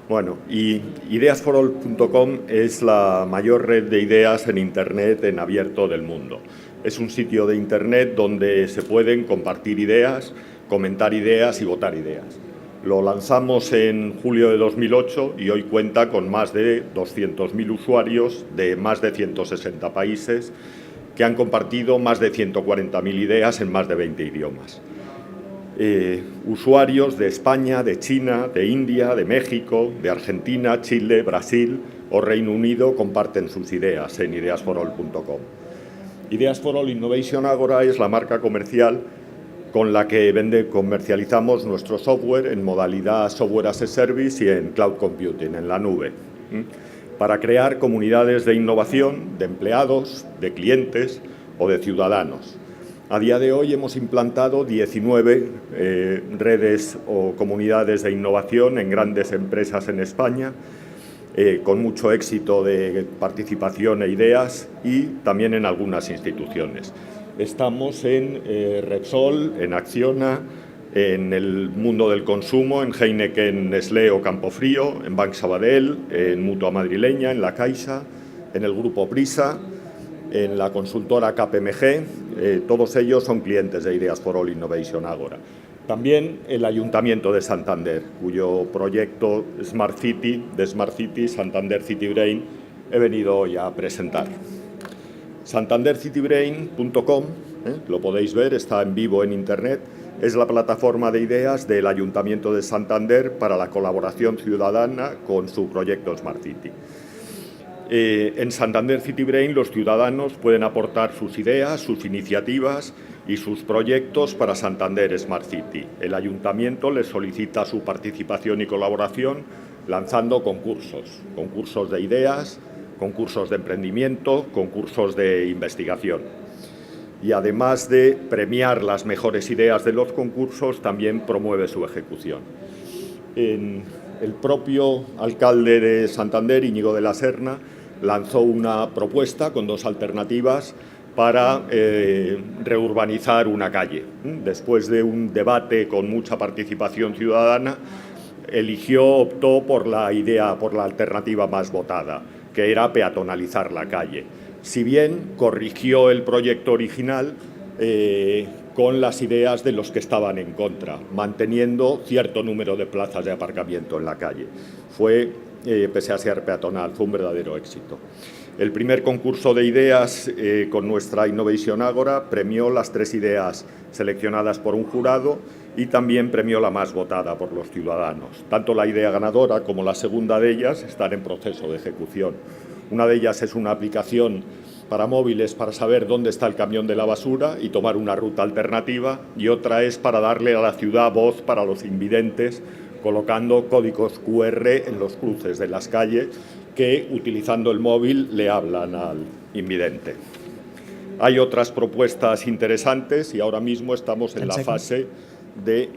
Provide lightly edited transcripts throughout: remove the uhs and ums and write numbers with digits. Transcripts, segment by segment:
Bueno, y ideasforall.com es la mayor red de ideas en Internet en abierto del mundo. Es un sitio de Internet donde se pueden compartir ideas, comentar ideas y votar ideas. Lo lanzamos en julio de 2008 y hoy cuenta con más de 200.000 usuarios de más de 160 países que han compartido más de 140.000 ideas en más de 20 idiomas. Usuarios de España, de China, de India, de México, de Argentina, Chile, Brasil o Reino Unido comparten sus ideas en ideasforall.com. Ideas for All Innovation Agora es la marca comercial con la que comercializamos nuestro software en modalidad Software as a Service y en Cloud Computing, en la nube, para crear comunidades de innovación, de empleados, de clientes o de ciudadanos. A día de hoy hemos implantado 19 redes o comunidades de innovación en grandes empresas en España, con mucho éxito de participación e ideas y también en algunas instituciones. Estamos en Repsol, en Acciona, en el mundo del consumo, en Heineken, Nestlé o Campofrío, en Banc Sabadell, en Mutua Madrileña, en La Caixa, en el Grupo Prisa, en la consultora KPMG, todos ellos son clientes de Ideas for All Innovation Agora. También el Ayuntamiento de Santander, cuyo proyecto Smart City, de Smart City, Santander City Brain, he venido hoy a presentar. SantanderCityBrain.com, lo podéis ver, está en vivo en Internet, es la plataforma de ideas del Ayuntamiento de Santander para la colaboración ciudadana con su proyecto Smart City. En Santander City Brain los ciudadanos pueden aportar sus ideas, sus iniciativas y sus proyectos para Santander Smart City. El Ayuntamiento les solicita su participación y colaboración lanzando concursos de ideas, concursos de emprendimiento, concursos de investigación. Y además de premiar las mejores ideas de los concursos, también promueve su ejecución. El propio alcalde de Santander, Íñigo de la Serna, lanzó una propuesta con dos alternativas para reurbanizar una calle. Después de un debate con mucha participación ciudadana, optó por la alternativa más votada, que era peatonalizar la calle. Si bien corrigió el proyecto original con las ideas de los que estaban en contra, manteniendo cierto número de plazas de aparcamiento en la calle. Pese a ser peatonal, fue un verdadero éxito. El primer concurso de ideas con nuestra Innovation Agora premió las 3 ideas seleccionadas por un jurado y también premió la más votada por los ciudadanos. Tanto la idea ganadora como la segunda de ellas están en proceso de ejecución. Una de ellas es una aplicación para móviles para saber dónde está el camión de la basura y tomar una ruta alternativa, y otra es para darle a la ciudad voz para los invidentes, colocando códigos QR en los cruces de las calles que, utilizando el móvil, le hablan al invidente. Hay otras propuestas interesantes y ahora mismo estamos en la fase de...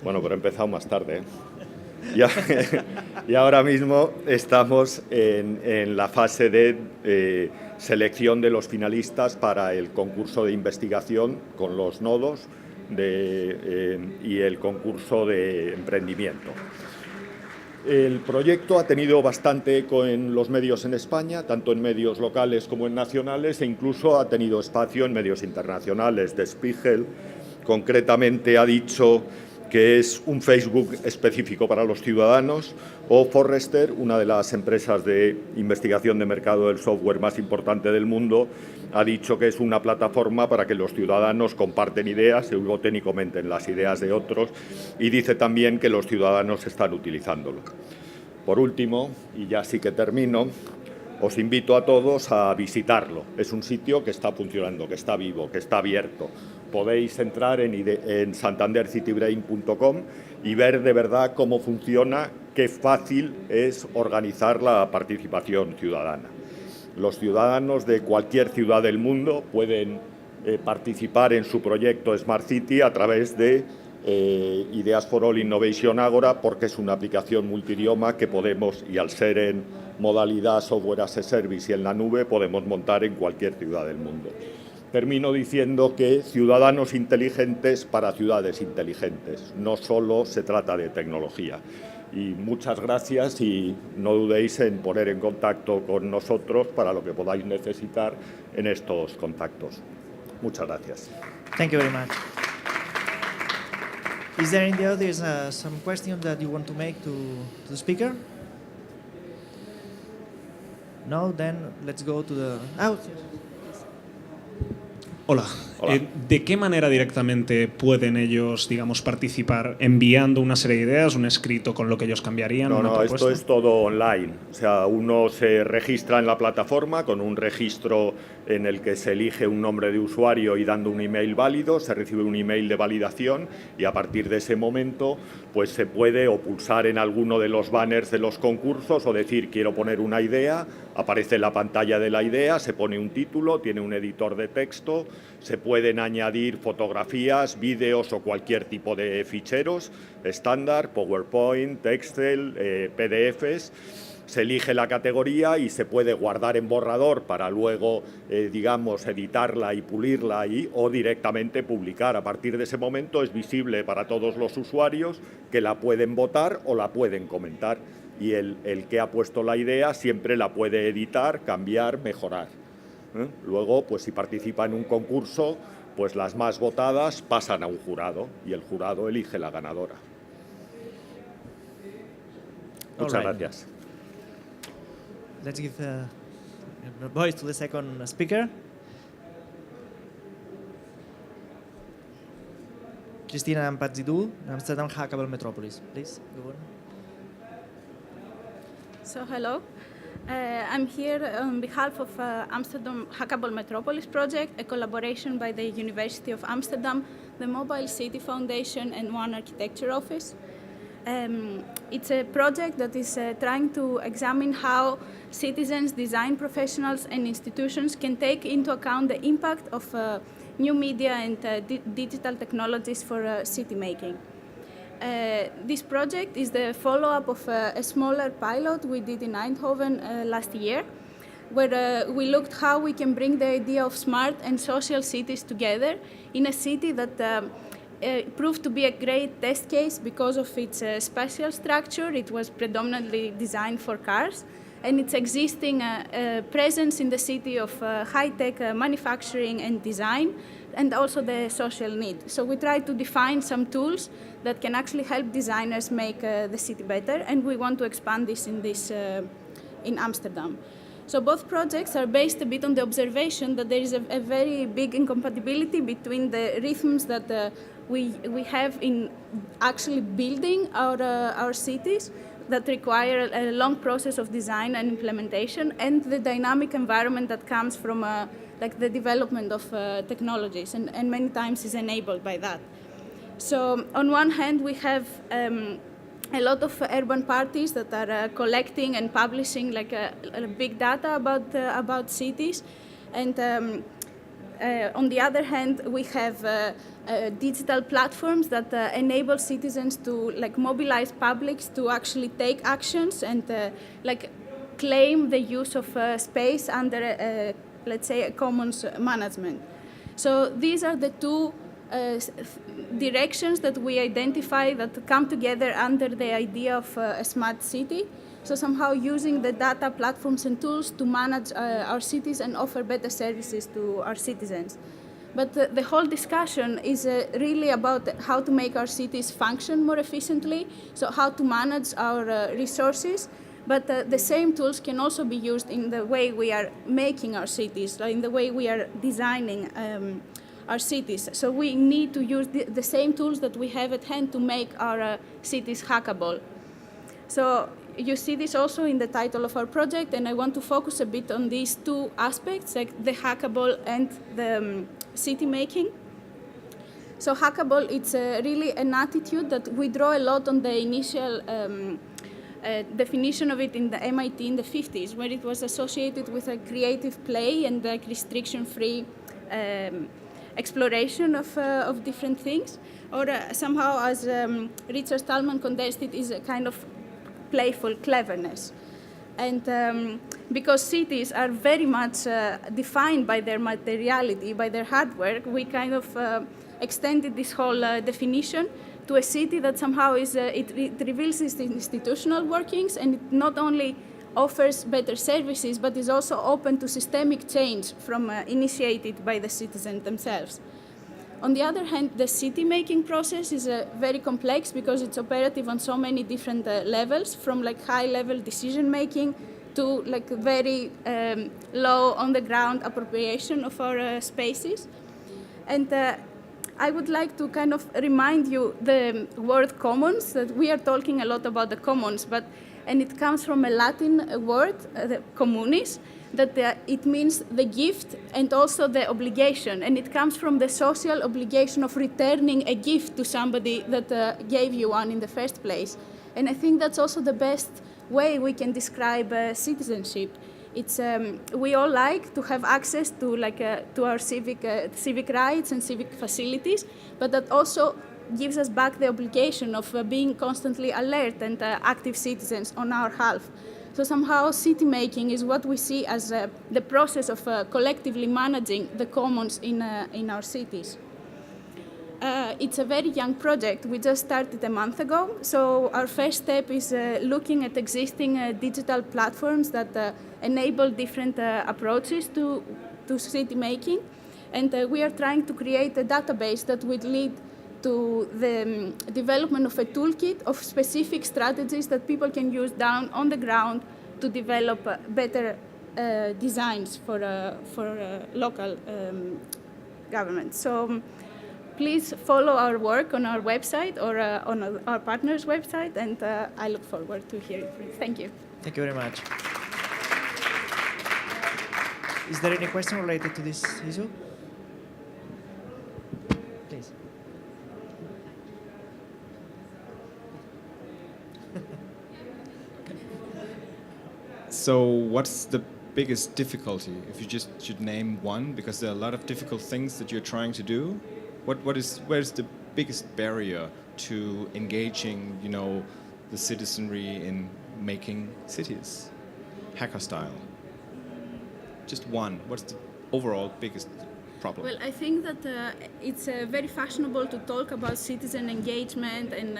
Bueno, pero he empezado más tarde, ¿eh? Y ahora mismo estamos en la fase de selección de los finalistas para el concurso de investigación con los nodos y el concurso de emprendimiento. El proyecto ha tenido bastante eco en los medios en España, tanto en medios locales como en nacionales, e incluso ha tenido espacio en medios internacionales. Der Spiegel, concretamente, ha dicho que es un Facebook específico para los ciudadanos, o Forrester, una de las empresas de investigación de mercado del software más importante del mundo, ha dicho que es una plataforma para que los ciudadanos comparten ideas, se voten y comenten las ideas de otros, y dice también que los ciudadanos están utilizándolo. Por último, y ya sí que termino, os invito a todos a visitarlo. Es un sitio que está funcionando, que está vivo, que está abierto. Podéis entrar en santandercitybrain.com y ver de verdad cómo funciona, qué fácil es organizar la participación ciudadana. Los ciudadanos de cualquier ciudad del mundo pueden participar en su proyecto Smart City a través de Ideas for All Innovation Agora, porque es una aplicación multidioma que podemos, y al ser en modalidad Software as a Service y en la nube, podemos montar en cualquier ciudad del mundo. Termino diciendo que ciudadanos inteligentes para ciudades inteligentes. No solo se trata de tecnología. Y muchas gracias y no dudéis en poner en contacto con nosotros para lo que podáis necesitar en estos contactos. Muchas gracias. Thank you very much. Is there in the audience some question that you want to make to the speaker? No, then let's go to the... Hola. Hola. ¿De qué manera directamente pueden ellos, digamos, participar enviando una serie de ideas, un escrito con lo que ellos cambiarían? No, esto es todo online. O sea, uno se registra en la plataforma con un registro en el que se elige un nombre de usuario y dando un email válido, se recibe un email de validación y a partir de ese momento pues se puede o pulsar en alguno de los banners de los concursos o decir quiero poner una idea, aparece en la pantalla de la idea, se pone un título, tiene un editor de texto, se pueden añadir fotografías, vídeos o cualquier tipo de ficheros, estándar, PowerPoint, Excel, PDFs. Se elige la categoría y se puede guardar en borrador para luego, digamos, editarla y pulirla o directamente publicar. A partir de ese momento es visible para todos los usuarios que la pueden votar o la pueden comentar. Y el que ha puesto la idea siempre la puede editar, cambiar, mejorar. Luego, pues si participa en un concurso, pues las más votadas pasan a un jurado y el jurado elige la ganadora. Muchas gracias. Let's give the voice to the second speaker. Cristina Ampatzidou, Amsterdam Hackable Metropolis. Please, go on. So, hello. I'm here on behalf of Amsterdam Hackable Metropolis project, a collaboration by the University of Amsterdam, the Mobile City Foundation and One Architecture Office. It's a project that is trying to examine how citizens, design professionals and institutions can take into account the impact of new media and digital technologies for city making. This project is the follow-up of a smaller pilot we did in Eindhoven last year, where we looked how we can bring the idea of smart and social cities together in a city that proved to be a great test case because of its spatial structure. It was predominantly designed for cars, and its existing presence in the city of high-tech manufacturing and design, and also the social need. So we tried to define some tools that can actually help designers make the city better, and we want to expand this in Amsterdam. So both projects are based a bit on the observation that there is a very big incompatibility between the rhythms that we have in actually building our cities that require a long process of design and implementation, and the dynamic environment that comes from like the development of technologies, and many times is enabled by that. So on one hand, we have a lot of urban parties that are collecting and publishing like a big data about cities, and on the other hand, we have digital platforms that enable citizens to like mobilize publics to actually take actions and like claim the use of space under let's say a commons management. So these are the two directions that we identify that come together under the idea of a smart city. So somehow using the data platforms and tools to manage our cities and offer better services to our citizens. But the whole discussion is really about how to make our cities function more efficiently, so how to manage our resources. But the same tools can also be used in the way we are making our cities, in the way we are designing our cities. So we need to use the same tools that we have at hand to make our cities hackable. So you see this also in the title of our project, and I want to focus a bit on these two aspects, like the hackable and the city making. So hackable, it's really an attitude that we draw a lot on the initial definition of it in the MIT in the 50s, where it was associated with a creative play and like restriction-free exploration of different things, or somehow, as Richard Stallman condensed it, is a kind of playful cleverness. And because cities are very much defined by their materiality, by their hard work, we kind of extended this whole definition to a city that somehow is, it reveals its institutional workings, and it not only offers better services, but is also open to systemic change from initiated by the citizens themselves. On the other hand, the city-making process is very complex because it's operative on so many different levels, from like high-level decision-making to like very low on-the-ground appropriation of our spaces. And I would like to kind of remind you the word commons, that we are talking a lot about the commons, and it comes from a Latin word, communis, that it means the gift and also the obligation, and it comes from the social obligation of returning a gift to somebody that gave you one in the first place. And I think that's also the best way we can describe citizenship. It's we all like to have access to to our civic rights and civic facilities, but that also gives us back the obligation of being constantly alert and active citizens on our half. So somehow city making is what we see as the process of collectively managing the commons in our cities. It's a very young project. We just started a month ago. So our first step is looking at existing digital platforms that enable different approaches to city making. And we are trying to create a database that would lead to the development of a toolkit of specific strategies that people can use down on the ground to develop better designs for local government. So please follow our work on our website or on our partner's website, and I look forward to hearing from you. Thank you. Thank you very much. Is there any question related to this issue? Please. So what's the biggest difficulty, if you just should name one, because there are a lot of difficult things that you're trying to do? Where's the biggest barrier to engaging, the citizenry in making cities, hacker style? Just one. What's the overall biggest problem? Well, I think that it's very fashionable to talk about citizen engagement and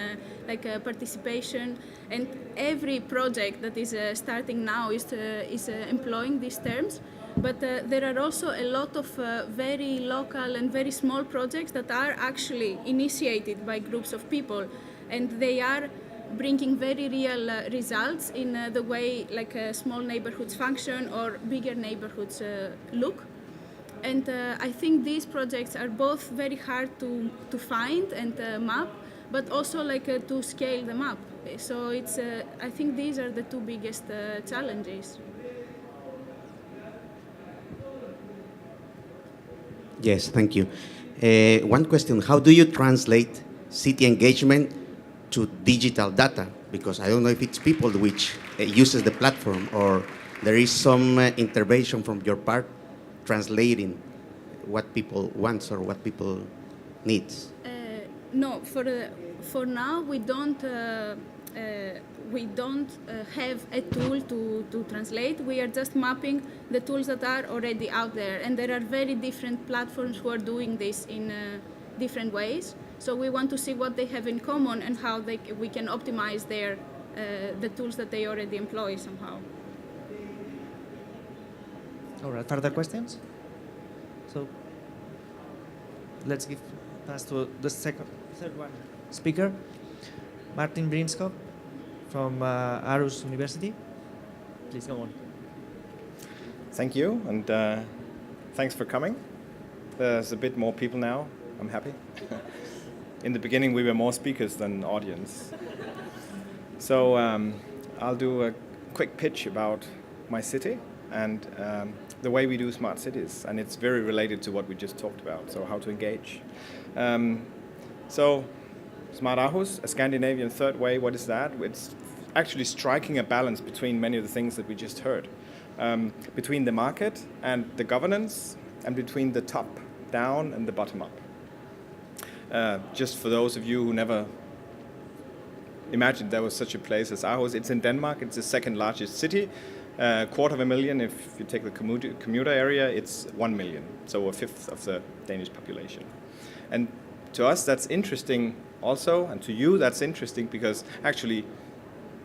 participation, and every project that is starting now is employing these terms. But there are also a lot of very local and very small projects that are actually initiated by groups of people, and they are bringing very real results in the way small neighborhoods function or bigger neighborhoods look. And I think these projects are both very hard to find and map, but also to scale them up. So it's I think these are the two biggest challenges. Yes, thank you. One question, how do you translate city engagement to digital data? Because I don't know if it's people which uses the platform, or there is some intervention from your part translating what people want or what people needs. No, for now we don't have a tool to translate. We are just mapping the tools that are already out there, and there are very different platforms who are doing this in different ways. So we want to see what they have in common and how we can optimize the tools that they already employ somehow. All right, further questions? So let's pass to the third one speaker, Martin Brynskov from Aarhus University. Please go on. Thank you, and thanks for coming. There's a bit more people now. I'm happy. In the beginning, we were more speakers than audience. So I'll do a quick pitch about my city and the way we do smart cities, and it's very related to what we just talked about, so how to engage. So Smart Aarhus, a Scandinavian third way, what is that? It's actually striking a balance between many of the things that we just heard, between the market and the governance, and between the top down and the bottom up. Just for those of you who never imagined there was such a place as Aarhus, it's in Denmark, it's the second largest city, 250,000, if you take the commuter area, it's 1 million, so a fifth of the Danish population. And to us, that's interesting also, and to you that's interesting because actually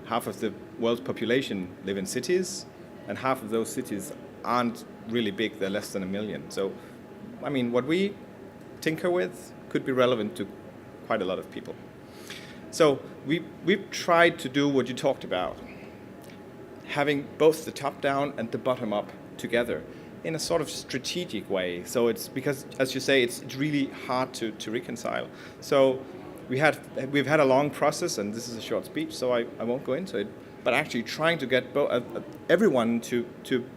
half of the world's population live in cities, and half of those cities aren't really big, they're less than 1 million. So, I mean, what we tinker with could be relevant to quite a lot of people. So we've tried to do what you talked about, having both the top-down and the bottom-up together in a sort of strategic way. So it's because, as you say, it's really hard to reconcile. So we've had a long process, and this is a short speech, so I won't go into it, but actually trying to get everyone to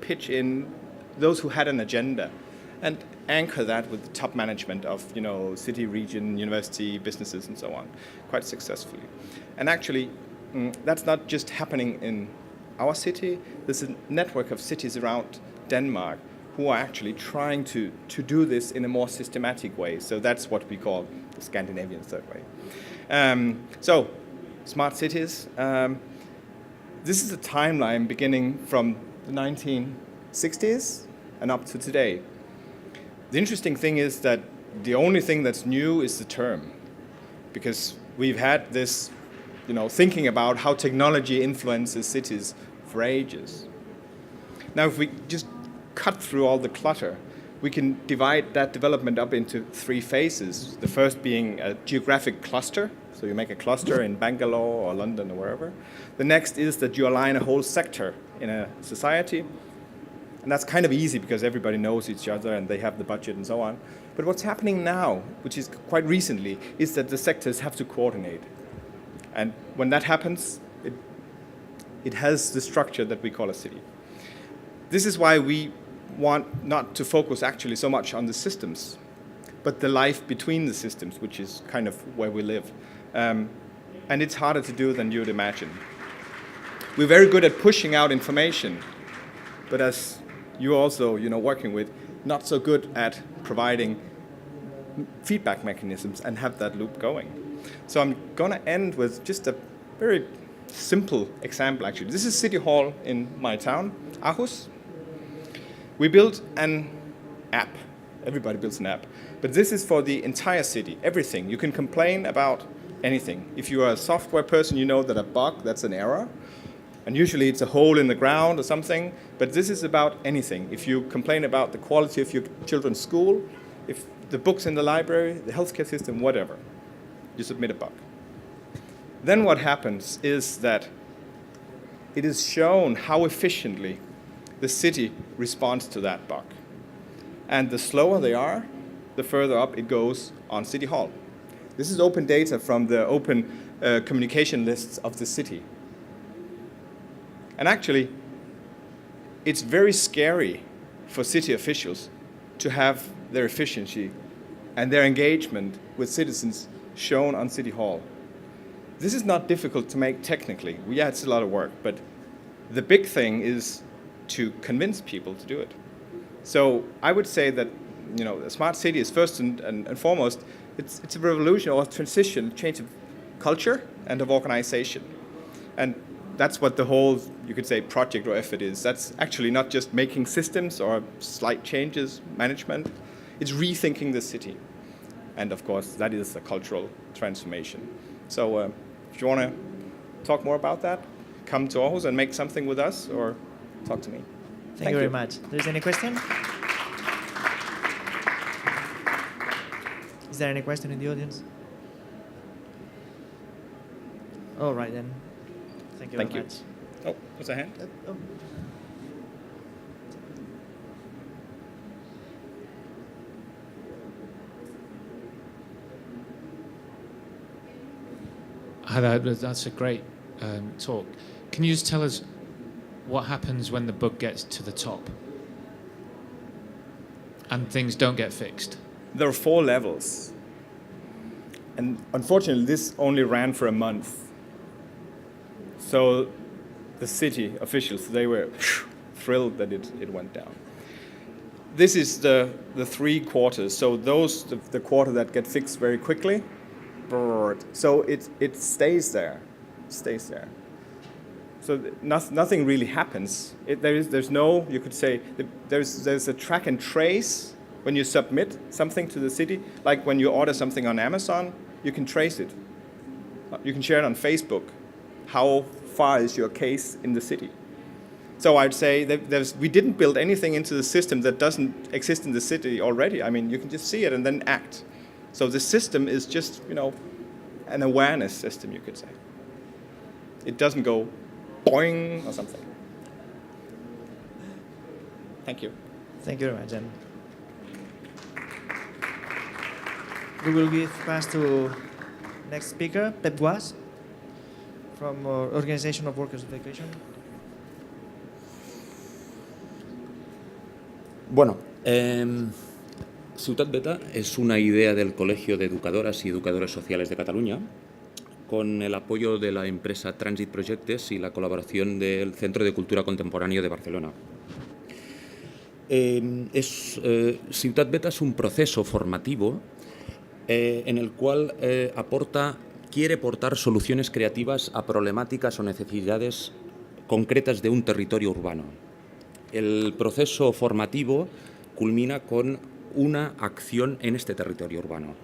pitch in, those who had an agenda, and anchor that with the top management of, city, region, university, businesses, and so on, quite successfully. And actually, that's not just happening in our city. There's a network of cities around Denmark who are actually trying to do this in a more systematic way. So that's what we call the Scandinavian third way. So, smart cities. This is a timeline beginning from the 1960s and up to today. The interesting thing is that the only thing that's new is the term, because we've had this, thinking about how technology influences cities for ages. Now, if we just cut through all the clutter, we can divide that development up into 3 phases. The first being a geographic cluster. So you make a cluster in Bangalore or London or wherever. The next is that you align a whole sector in a society. And that's kind of easy because everybody knows each other and they have the budget and so on. But what's happening now, which is quite recently, is that the sectors have to coordinate. And when that happens, it has the structure that we call a city. This is why we want not to focus actually so much on the systems, but the life between the systems, which is kind of where we live. And it's harder to do than you'd imagine. We're very good at pushing out information, but as you also, working with, not so good at providing feedback mechanisms and have that loop going. So I'm going to end with just a very simple example, actually. This is City Hall in my town, Aarhus. We built an app. Everybody builds an app. But this is for the entire city, everything. You can complain about anything. If you are a software person, you know that a bug, that's an error. And usually it's a hole in the ground or something, but this is about anything. If you complain about the quality of your children's school, if the books in the library, the healthcare system, whatever, you submit a bug. Then what happens is that it is shown how efficiently the city responds to that bug. And the slower they are, the further up it goes on City Hall. This is open data from the open communication lists of the city. And actually, it's very scary for city officials to have their efficiency and their engagement with citizens shown on City Hall. This is not difficult to make technically. Yeah, it's a lot of work, but the big thing is to convince people to do it. So I would say that, a smart city is first and foremost, it's a revolution or a transition, change of culture and of organization. And that's what the whole, you could say, project or effort is. That's actually not just making systems or slight changes, management. It's rethinking the city. And of course, that is a cultural transformation. So if you want to talk more about that, come to Aarhus and make something with us or talk to me. Thank you very much. There's any question? Is there any question in the audience? All right then. Thank you very much. Oh, there's a hand. Oh. Hi there, that's a great talk. Can you just tell us what happens when the bug gets to the top and things don't get fixed? There are 4 levels. And unfortunately, this only ran for a month. So the city officials, they were thrilled that it went down. This is the 3 quarters. So those, the quarter that get fixed very quickly, so it stays there, So nothing really happens. There's no, you could say, there's a track and trace when you submit something to the city. Like when you order something on Amazon, you can trace it. You can share it on Facebook. How far is your case in the city? So I'd say that we didn't build anything into the system that doesn't exist in the city already. I mean, you can just see it and then act. So the system is just, an awareness system, you could say. It doesn't go boing or something. Thank you. Thank you very much. And we will give pass to next speaker, Pep Guasch, from Organization of Workers of Education. Bueno, Ciutat Beta es una idea del Colegio de Educadoras y Educadores Sociales de Catalunya, con el apoyo de la empresa Transit Projectes y la colaboración del Centro de Cultura Contemporánea de Barcelona. Ciutat Beta es un proceso formativo en el cual quiere aportar soluciones creativas a problemáticas o necesidades concretas de un territorio urbano. El proceso formativo culmina con una acción en este territorio urbano.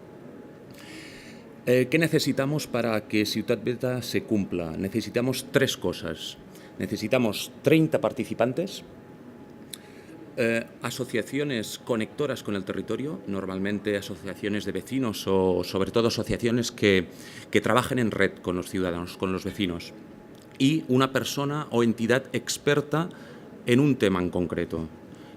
¿Qué necesitamos para que Ciutat Beta se cumpla? Necesitamos 3 cosas. Necesitamos 30 participantes, asociaciones conectoras con el territorio, normalmente asociaciones de vecinos o sobre todo asociaciones que trabajen en red con los ciudadanos, con los vecinos, y una persona o entidad experta en un tema en concreto.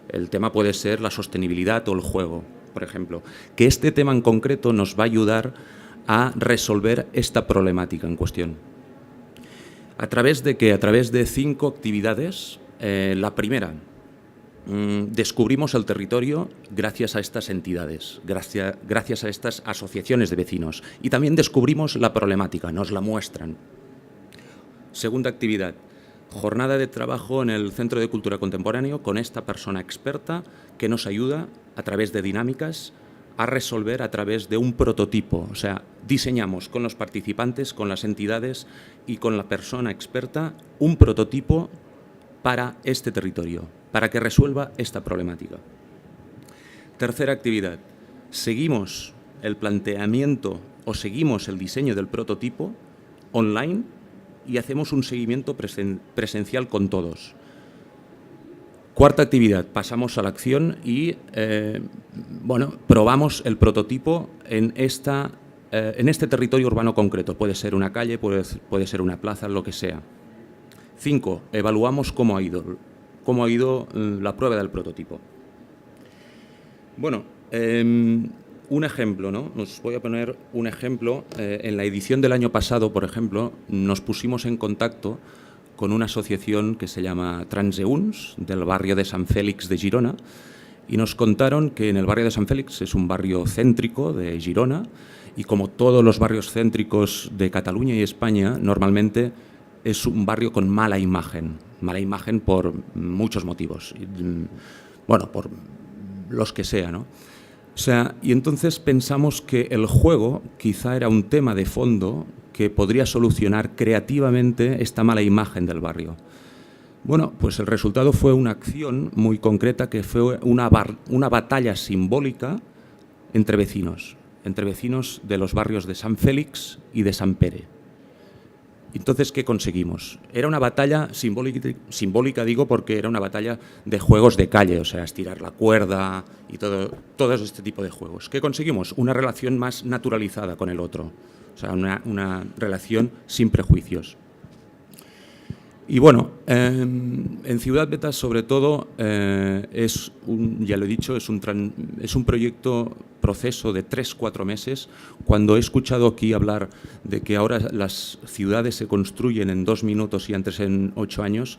El tema puede ser la sostenibilidad o el juego, por ejemplo. Que este tema en concreto nos va a ayudar a resolver esta problemática en cuestión. ¿A través de qué? A través de 5 actividades. La primera, descubrimos el territorio gracias a estas entidades, gracias a estas asociaciones de vecinos. Y también descubrimos la problemática, nos la muestran. Segunda actividad, jornada de trabajo en el Centro de Cultura Contemporánea con esta persona experta que nos ayuda a través de dinámicas a resolver a través de un prototipo. O sea, diseñamos con los participantes, con las entidades y con la persona experta un prototipo para este territorio, para que resuelva esta problemática. Tercera actividad, seguimos el planteamiento o seguimos el diseño del prototipo online y hacemos un seguimiento presencial con todos. Cuarta actividad, pasamos a la acción y probamos el prototipo en este territorio urbano concreto. Puede ser una calle, puede ser una plaza, lo que sea. 5, evaluamos cómo ha ido la prueba del prototipo. Bueno, un ejemplo, ¿no? Os voy a poner un ejemplo. En la edición del año pasado, por ejemplo, nos pusimos en contacto con una asociación que se llama Transeunts, del barrio de Sant Fèlix de Girona, y nos contaron que en el barrio de Sant Fèlix es un barrio céntrico de Girona, y como todos los barrios céntricos de Cataluña y España, normalmente es un barrio con mala imagen por muchos motivos, por los que sea, ¿no? O sea, y entonces pensamos que el juego quizá era un tema de fondo que podría solucionar creativamente esta mala imagen del barrio. Bueno, pues el resultado fue una acción muy concreta que fue una batalla simbólica entre vecinos de los barrios de Sant Fèlix y de Sant Pere. Entonces, ¿qué conseguimos? Era una batalla simbólica, digo, porque era una batalla de juegos de calle, o sea, estirar la cuerda y todo este tipo de juegos. ¿Qué conseguimos? Una relación más naturalizada con el otro, o sea, una relación sin prejuicios. Y bueno, en Ciutat Beta, sobre todo, ya lo he dicho, es un proceso de 3-4 meses. Cuando he escuchado aquí hablar de que ahora las ciudades se construyen en 2 minutos y antes en 8 años,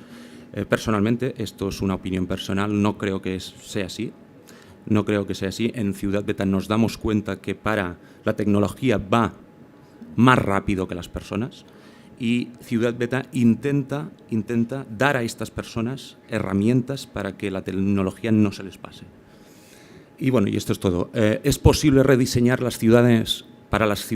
personalmente, esto es una opinión personal, no creo que sea así. No creo que sea así. En Ciutat Beta nos damos cuenta que la tecnología va más rápido que las personas. Y Ciutat Beta intenta dar a estas personas herramientas para que la tecnología no se les pase. Y bueno, y esto es todo. ¿Es posible rediseñar las ciudades para las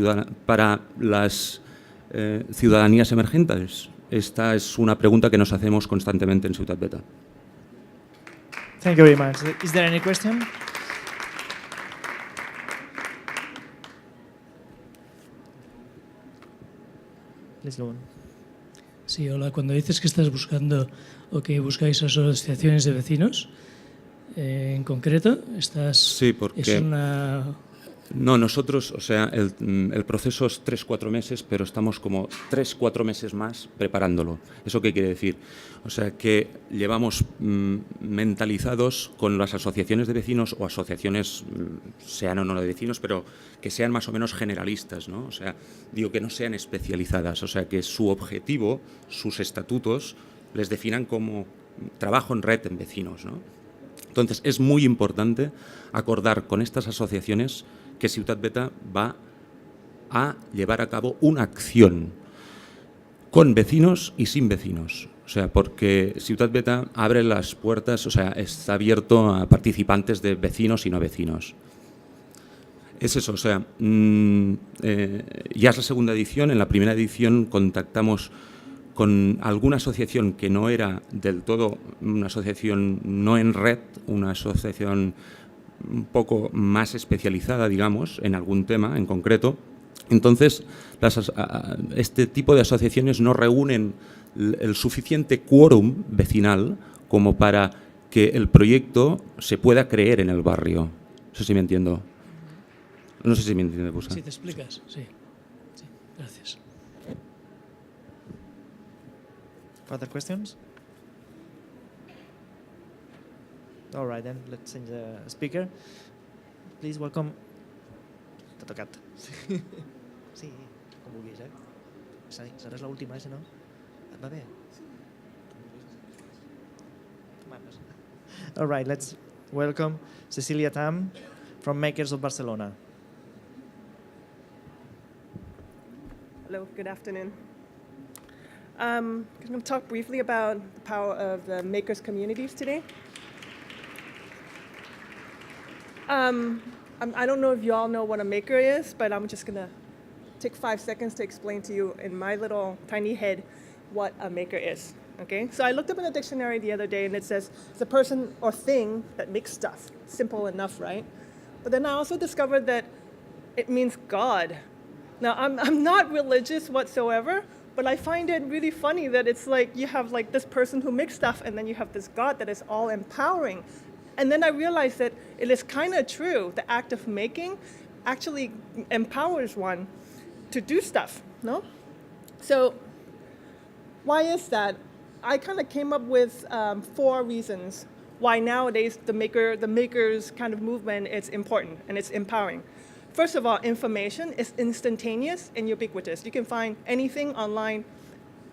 ciudadanías emergentes? Esta es una pregunta que nos hacemos constantemente en Ciutat Beta. Thank you very much. Is there any question? Please go on. Sí, hola. Cuando dices que estás buscando o que buscáis asociaciones de vecinos, en concreto, Sí, porque... es una... No, nosotros, o sea, el proceso es 3-4 meses, pero estamos como 3-4 meses más preparándolo. ¿Eso qué quiere decir? O sea, que llevamos mentalizados con las asociaciones de vecinos o asociaciones, sean o no de vecinos, pero que sean más o menos generalistas, ¿no? O sea, digo que no sean especializadas, o sea, que su objetivo, sus estatutos, les definan como trabajo en red en vecinos, ¿no? Entonces, es muy importante acordar con estas asociaciones que Ciutat Beta va a llevar a cabo una acción con vecinos y sin vecinos. O sea, porque Ciutat Beta abre las puertas, o sea, está abierto a participantes de vecinos y no vecinos. Es eso, o sea, ya es la segunda edición. En la primera edición contactamos con alguna asociación que no era del todo una asociación no en red, una asociación un poco más especializada, digamos, en algún tema en concreto. Entonces, este tipo de asociaciones no reúnen el suficiente quórum vecinal como para que el proyecto se pueda creer en el barrio. No sé si me entiendo. No sé si me entiende, Busca. Si te explicas, sí. Sí, gracias. Further questions? All right, then let's change the speaker. Please welcome. T'ha tocat. Sí, com vulguis, Seràs l'última, si no? Et va bé? All right, let's welcome Cecilia Tham from Makers of Barcelona. Hello, good afternoon. I'm going to talk briefly about the power of the makers communities today. I don't know if you all know what a maker is, but I'm just going to take 5 seconds to explain to you in my little tiny head what a maker is. Okay? So I looked up in a dictionary the other day and it says it's a person or thing that makes stuff. Simple enough, right? But then I also discovered that it means God. Now, I'm not religious whatsoever, but I find it really funny that it's like you have like this person who makes stuff and then you have this God that is all empowering. And then I realized that it is kind of true. The act of making actually empowers one to do stuff, no? So why is that? I kind of came up with 4 reasons why nowadays the makers kind of movement is important and it's empowering. First of all, information is instantaneous and ubiquitous. You can find anything online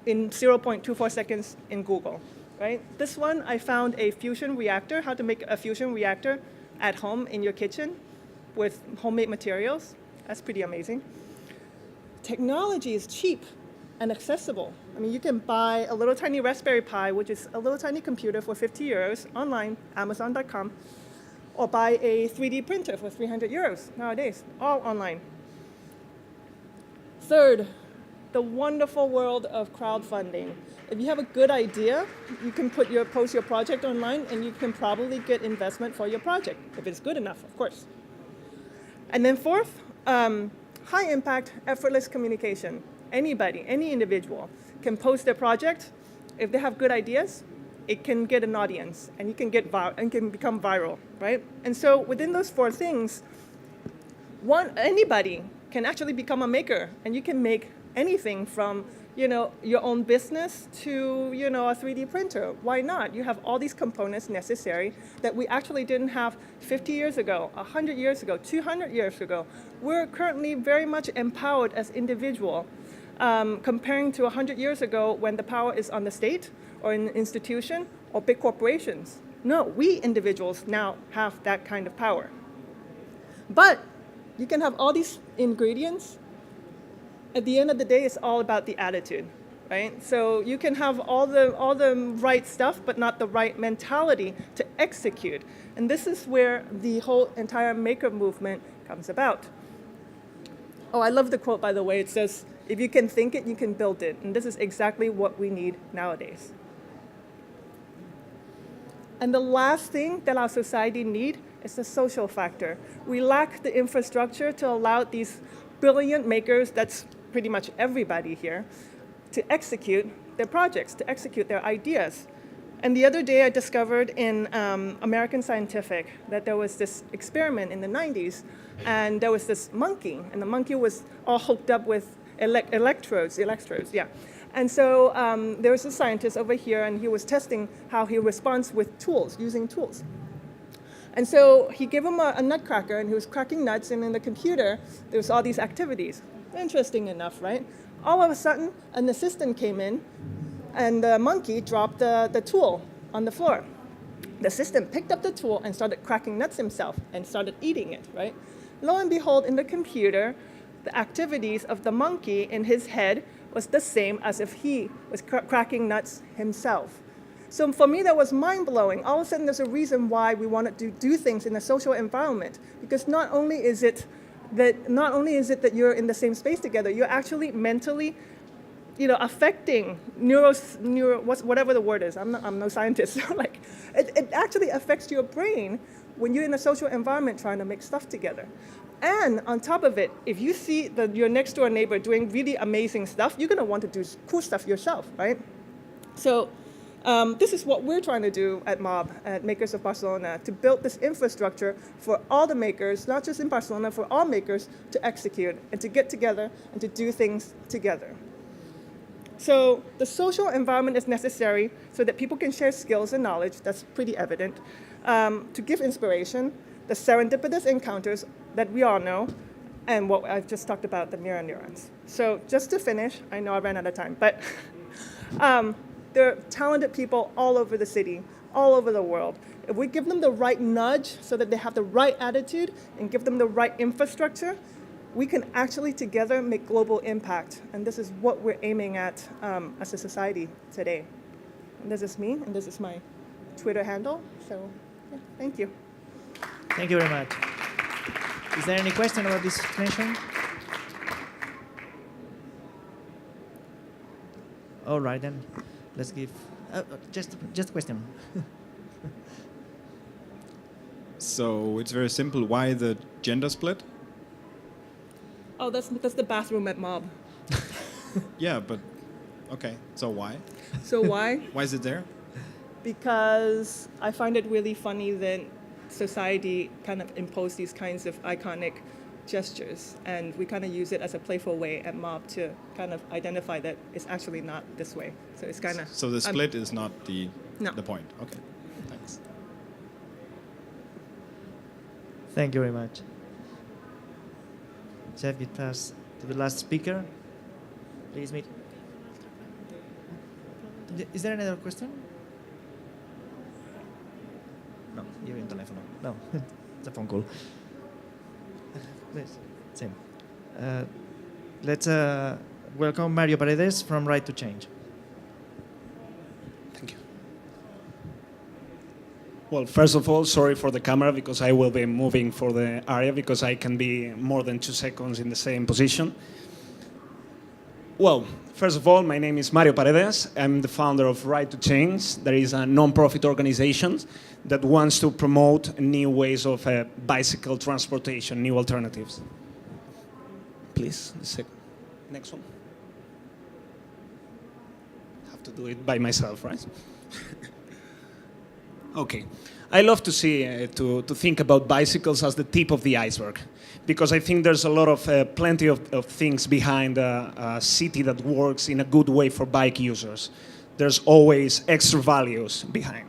in 0.24 seconds in Google, right? This one, I found a fusion reactor, how to make a fusion reactor at home in your kitchen with homemade materials. That's pretty amazing. Technology is cheap and accessible. I mean, you can buy a little tiny Raspberry Pi, which is a little tiny computer for 50 euros online, Amazon.com. Or buy a 3D printer for 300 euros nowadays, all online. Third, the wonderful world of crowdfunding. If you have a good idea, you can post your project online and you can probably get investment for your project, if it's good enough, of course. And then fourth, high impact, effortless communication. Anybody, any individual can post their project. If they have good ideas, it can get an audience, and you can can become viral, right? And so within those 4 things, anybody can actually become a maker, and you can make anything from your own business to a 3D printer. Why not? You have all these components necessary that we actually didn't have 50 years ago, 100 years ago, 200 years ago. We're currently very much empowered as individuals, comparing to 100 years ago when the power is on the state or an institution or big corporations. No, we individuals now have that kind of power. But you can have all these ingredients. At the end of the day, it's all about the attitude, right? So you can have all the right stuff, but not the right mentality to execute. And this is where the whole entire maker movement comes about. Oh, I love the quote, by the way. It says, if you can think it, you can build it. And this is exactly what we need nowadays. And the last thing that our society needs is the social factor. We lack the infrastructure to allow these brilliant makers, that's pretty much everybody here, to execute their projects, to execute their ideas. And the other day I discovered in American Scientific that there was this experiment in the 90s, and there was this monkey, and the monkey was all hooked up with electrodes, yeah. And so there was a scientist over here, and he was testing how he responds with tools, using tools. And so he gave him a nutcracker, and he was cracking nuts, and in the computer, there was all these activities. Interesting enough, right? All of a sudden, an assistant came in, and the monkey dropped the tool on the floor. The assistant picked up the tool and started cracking nuts himself and started eating it, right? Lo and behold, in the computer, the activities of the monkey in his head was the same as if he was cracking nuts himself. So for me, that was mind-blowing. All of a sudden, there's a reason why we wanted to do things in a social environment, because not only is it that you're in the same space together, you're actually mentally, affecting whatever the word is. I'm no scientist. So it actually affects your brain when you're in a social environment trying to make stuff together. And on top of it, if you see your next door neighbor doing really amazing stuff, you're going to want to do cool stuff yourself, right? So this is what we're trying to do at MOB, at Makers of Barcelona, to build this infrastructure for all the makers, not just in Barcelona, for all makers to execute and to get together and to do things together. So the social environment is necessary so that people can share skills and knowledge, that's pretty evident, to give inspiration, the serendipitous encounters that we all know, and what I've just talked about, the mirror neurons. So just to finish, I know I ran out of time, but there are talented people all over the city, all over the world. If we give them the right nudge so that they have the right attitude and give them the right infrastructure, we can actually together make global impact. And this is what we're aiming at as a society today. And this is me, and this is my Twitter handle. So yeah, thank you. Thank you very much. Is there any question about this explanation? All right, then let's give just a question. So it's very simple. Why the gender split? Oh, that's the bathroom at MOB. Yeah, but okay. So why? So why? Why is it there? Because I find it really funny that society kind of impose these kinds of iconic gestures, and we kind of use it as a playful way at MOB to kind of identify that it's actually not this way. So it's kind of... So the split is not the point. Okay, thanks. Thank you very much. Jeff, give us to the last speaker. Please meet. Is there another question? No, you're in telephone. No, it's a phone call. Please, same. Let's welcome Mario Paredes from Right to Change. Thank you. Well, first of all, sorry for the camera because I will be moving for the area because I can be more than 2 seconds in the same position. Well, first of all, my name is Mario Paredes. I'm the founder of Right to Change. There is a non-profit organization that wants to promote new ways of bicycle transportation, new alternatives. Please, next one. Have to do it by myself, right? Okay. I love to see, to think about bicycles as the tip of the iceberg, because I think there's a lot of, plenty of things behind a city that works in a good way for bike users. There's always extra values behind.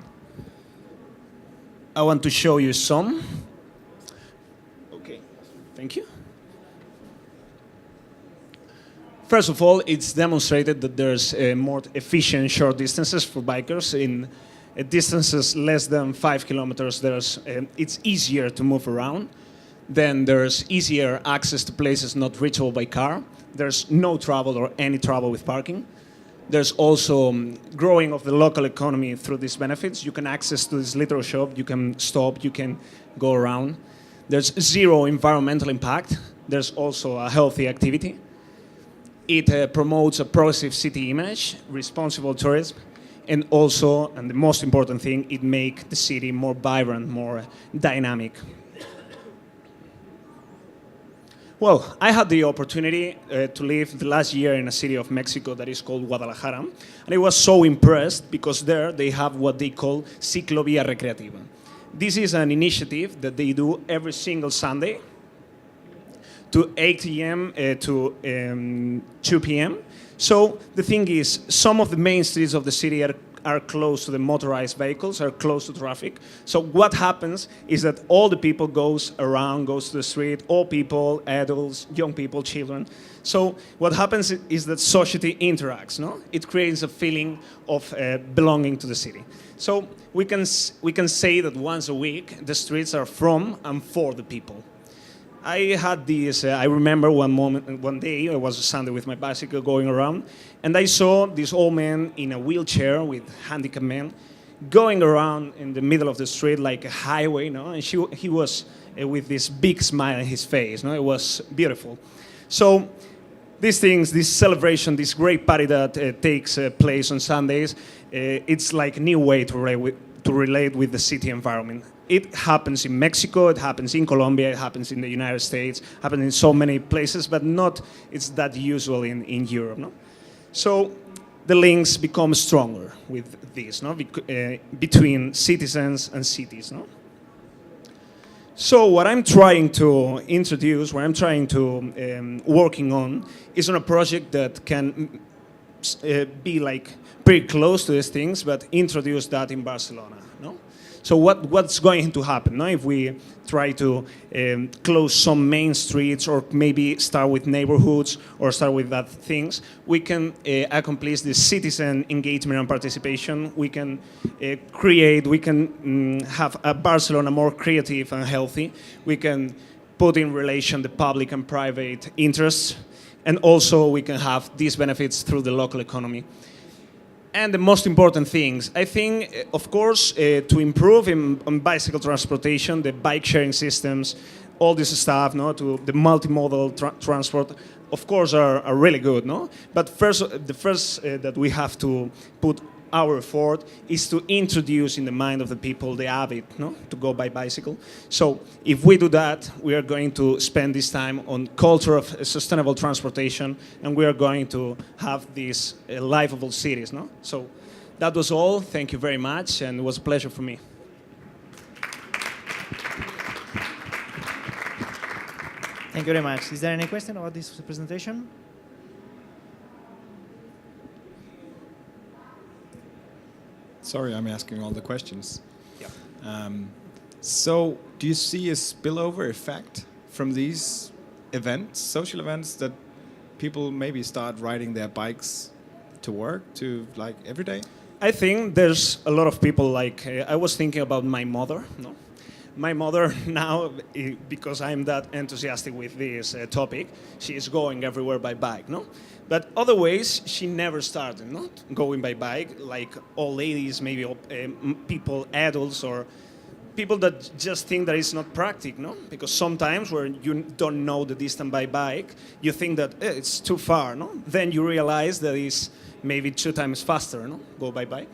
I want to show you some. Okay, thank you. First of all, it's demonstrated that there's more efficient short distances for bikers. In distances less than 5 kilometers, it's easier to move around. Then there's easier access to places not reachable by car. There's no trouble or any trouble with parking. There's also growing of the local economy through these benefits. You can access to this little shop, you can stop, you can go around. There's zero environmental impact. There's also a healthy activity. It promotes a progressive city image, responsible tourism, and also, and the most important thing, it makes the city more vibrant, more dynamic. Well, I had the opportunity to live the last year in a city of Mexico that is called Guadalajara, and I was so impressed because there they have what they call Ciclovía Recreativa. This is an initiative that they do every single Sunday to 8 a.m. To 2 p.m. So the thing is, some of the main streets of the city are close to the motorized vehicles, are close to traffic. So what happens is that all the people goes to the street, all people, adults, young people, children. So what happens is that society interacts, no? It creates a feeling of belonging to the city. So we can say that once a week, the streets are from and for the people. I had this, I remember one day, it was a Sunday with my bicycle going around, and I saw this old man in a wheelchair with handicapped man going around in the middle of the street like a highway, no? And he was with this big smile on his face, no? It was beautiful. So these things, this celebration, this great party that takes place on Sundays, it's like a new way to relate with the city environment. It happens in Mexico, it happens in Colombia, it happens in the United States, happens in so many places, but not it's that usual in Europe. No? So the links become stronger with this, no? Between citizens and cities. No? So what I'm trying to introduce, what I'm trying to working on, is on a project that can be like pretty close to these things, but introduce that in Barcelona. No? So what's going to happen no? If we try to close some main streets or maybe start with neighborhoods or start with that things, we can accomplish the citizen engagement and participation. We can have a Barcelona more creative and healthy. We can put in relation the public and private interests, and also we can have these benefits through the local economy. And the most important things, I think, of course, to improve on bicycle transportation, the bike sharing systems, all this stuff, no, to the multimodal transport, of course, are really good, no? But the first that we have to put our effort is to introduce in the mind of the people the habit, no, to go by bicycle. So if we do that, we are going to spend this time on culture of sustainable transportation, and we are going to have these livable cities, no? So that was all. Thank you very much, and it was a pleasure for me. Thank you very much. Is there any question about this presentation? Sorry, I'm asking all the questions. Yeah. So, do you see a spillover effect from these events, social events, that people maybe start riding their bikes to work, to like every day? I think there's a lot of people like, I was thinking about my mother, no? My mother now, because I'm that enthusiastic with this topic, she is going everywhere by bike, no? But other ways, she never started, no? Going by bike, like old ladies, maybe people, adults, or people that just think that it's not practical, no? Because sometimes when you don't know the distance by bike, you think that it's too far, no? Then you realize that it's maybe 2 times faster, no? Go by bike.